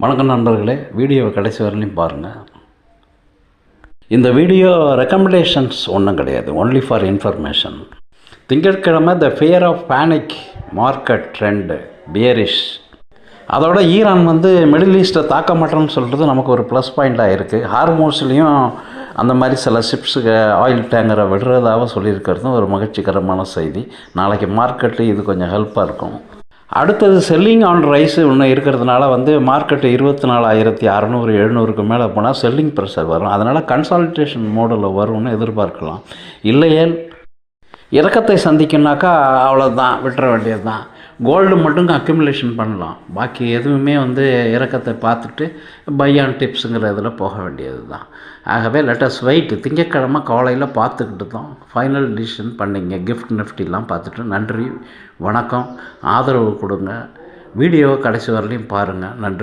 வணக்கம் நண்பர்களே, வீடியோவை கடைசி வரலையும் பாருங்கள். இந்த வீடியோ ரெக்கமெண்டேஷன்ஸ் ஒன்றும் கிடையாது, ஒன்லி ஃபார் இன்ஃபர்மேஷன். திங்கட்கிழமை the fear of panic market trend bearish. அதோட ஈரான் மிடில் ஈஸ்ட்டை தாக்க மாட்டோம்னு சொல்கிறது நமக்கு ஒரு ப்ளஸ் பாயிண்ட்டாக இருக்குது. ஹார்மோஸ்லேயும் அந்த மாதிரி சில ஷிப்ஸுக்கு ஆயில் டேங்கரை விடுறதாக சொல்லியிருக்கிறதும் ஒரு மகிழ்ச்சிகரமான செய்தி. நாளைக்கு மார்க்கெட்டு இது கொஞ்சம் ஹெல்ப்பாக இருக்கும். அடுத்தது செல்லிங் ஆன் ரைஸ் ஒன்று இருக்கிறதுனால மார்க்கெட்டு 24,600 700க்கு மேலே போனால் செல்லிங் ப்ரெஷர் வரும். அதனால் கன்சாலிடேஷன் மோடில் வரும்னு எதிர்பார்க்கலாம். இல்லையேல் இறக்கத்தை சந்திக்கும்னாக்கா அவ்வளோதான், விட்டுற வேண்டியது தான். கோல்டு மட்டும் அக்யூமுலேஷன் பண்ணலாம், பாக்கி எதுவுமே இறக்கத்தை பார்த்துட்டு பையான் டிப்ஸுங்கிற இதில் போக வேண்டியது தான். ஆகவே லெட்டஸ் வெயிட். திங்கட்கிழமை காலையில் பார்த்துக்கிட்டு தான் ஃபைனல் டிசிஷன் பண்ணிங்க. கிஃப்ட் நிஃப்டிலாம் பார்த்துட்டு நன்றி, வணக்கம். ஆதரவு கொடுங்க. வீடியோவை கடைசி வரலையும் பாருங்கள். நன்றி.